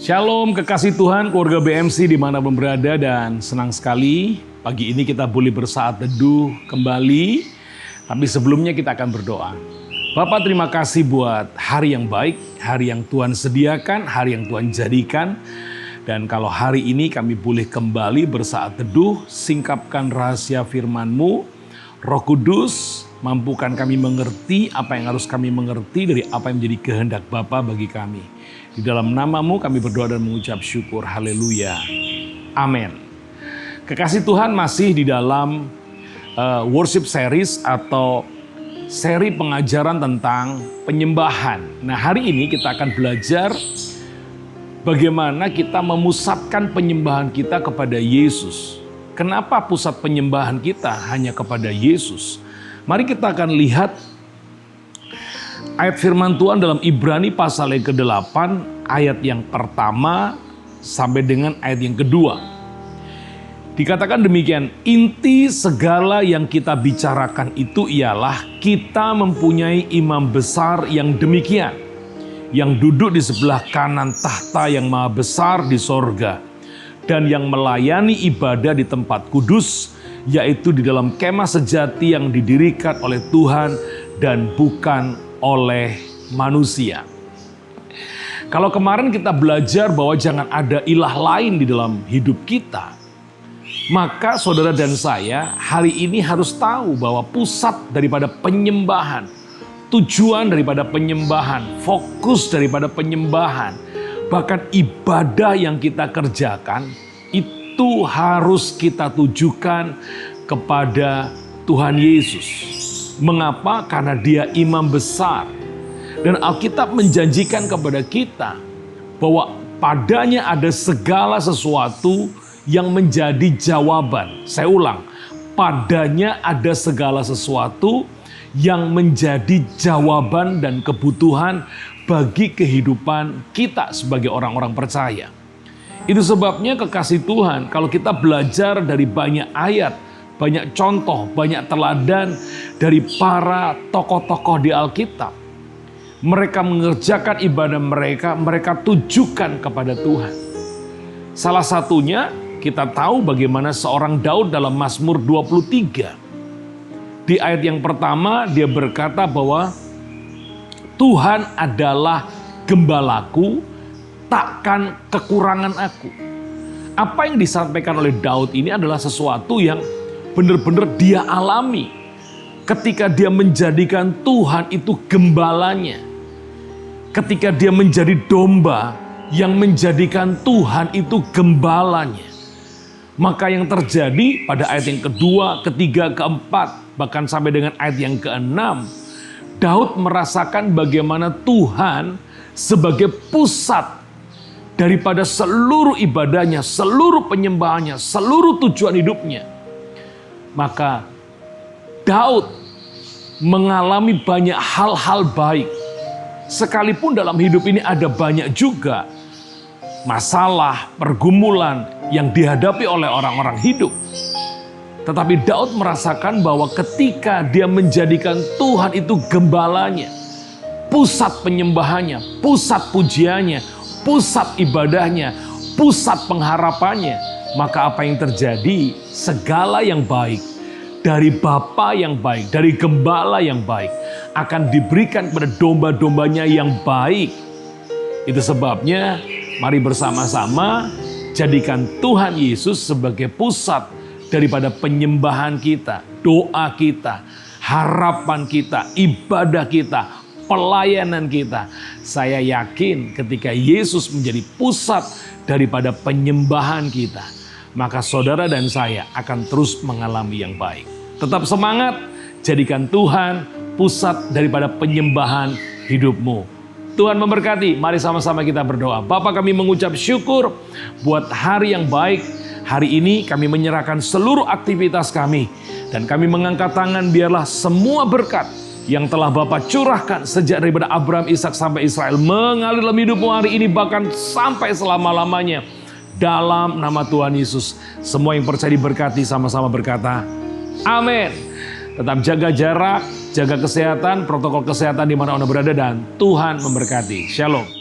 Shalom kekasih Tuhan, keluarga BMC dimanapun berada, dan senang sekali pagi ini kita boleh bersaat teduh kembali. Tapi sebelumnya kita akan berdoa. Bapak, terima kasih buat hari yang baik, hari yang Tuhan sediakan, hari yang Tuhan jadikan. Dan kalau hari ini kami boleh kembali bersaat teduh, singkapkan rahasia firman-Mu, Roh Kudus, mampukan kami mengerti apa yang harus kami mengerti dari apa yang menjadi kehendak Bapa bagi kami. Di dalam nama-Mu kami berdoa dan mengucap syukur. Haleluya. Amin. Kekasih Tuhan, masih di dalam worship series atau seri pengajaran tentang penyembahan. Nah, hari ini kita akan belajar bagaimana kita memusatkan penyembahan kita kepada Yesus. Kenapa pusat penyembahan kita hanya kepada Yesus? Mari kita akan lihat ayat firman Tuhan dalam Ibrani pasal yang ke-8, ayat yang pertama sampai dengan ayat yang kedua. Dikatakan demikian, inti segala yang kita bicarakan itu ialah kita mempunyai imam besar yang demikian, yang duduk di sebelah kanan tahta yang maha besar di sorga, dan yang melayani ibadah di tempat kudus, yaitu di dalam kemah sejati yang didirikan oleh Tuhan dan bukan oleh manusia. Kalau kemarin kita belajar bahwa jangan ada ilah lain di dalam hidup kita, maka saudara dan saya hari ini harus tahu bahwa pusat daripada penyembahan, tujuan daripada penyembahan, fokus daripada penyembahan, bahkan ibadah yang kita kerjakan, itu harus kita tujukan kepada Tuhan Yesus. Mengapa? Karena Dia imam besar. Dan Alkitab menjanjikan kepada kita bahwa padanya ada segala sesuatu yang menjadi jawaban. Saya ulang, padanya ada segala sesuatu yang menjadi jawaban dan kebutuhan bagi kehidupan kita sebagai orang-orang percaya. Itu sebabnya kekasih Tuhan, kalau kita belajar dari banyak ayat, banyak contoh, banyak teladan dari para tokoh-tokoh di Alkitab, mereka mengerjakan ibadah mereka, mereka tujukan kepada Tuhan. Salah satunya kita tahu bagaimana seorang Daud dalam Mazmur 23. Di ayat yang pertama dia berkata bahwa Tuhan adalah gembalaku, takkan kekurangan aku. Apa yang disampaikan oleh Daud ini adalah sesuatu yang benar-benar dia alami ketika dia menjadikan Tuhan itu gembalanya. Ketika dia menjadi domba yang menjadikan Tuhan itu gembalanya. Maka yang terjadi pada ayat yang kedua, ketiga, keempat, bahkan sampai dengan ayat yang keenam, Daud merasakan bagaimana Tuhan sebagai pusat daripada seluruh ibadahnya, seluruh penyembahannya, seluruh tujuan hidupnya. Maka Daud mengalami banyak hal-hal baik. Sekalipun dalam hidup ini ada banyak juga masalah, pergumulan yang dihadapi oleh orang-orang hidup. Tetapi Daud merasakan bahwa ketika dia menjadikan Tuhan itu gembalanya, pusat penyembahannya, pusat pujiannya, pusat ibadahnya, pusat pengharapannya, maka apa yang terjadi? Segala yang baik dari Bapa yang baik, dari gembala yang baik, akan diberikan kepada domba-dombanya yang baik. Itu sebabnya mari bersama-sama jadikan Tuhan Yesus sebagai pusat daripada penyembahan kita, doa kita, harapan kita, ibadah kita, pelayanan kita. Saya yakin ketika Yesus menjadi pusat daripada penyembahan kita, maka saudara dan saya akan terus mengalami yang baik. Tetap semangat, jadikan Tuhan pusat daripada penyembahan hidupmu. Tuhan memberkati, mari sama-sama kita berdoa. Bapa, kami mengucap syukur buat hari yang baik. Hari ini kami menyerahkan seluruh aktivitas kami. Dan kami mengangkat tangan, biarlah semua berkat yang telah Bapa curahkan sejak daripada Abraham, Ishak sampai Israel mengalir dalam hidupmu hari ini, bahkan sampai selama-lamanya. Dalam nama Tuhan Yesus, semua yang percaya diberkati sama-sama berkata, amin. Tetap jaga jarak, jaga kesehatan, protokol kesehatan di mana Anda berada, dan Tuhan memberkati. Shalom.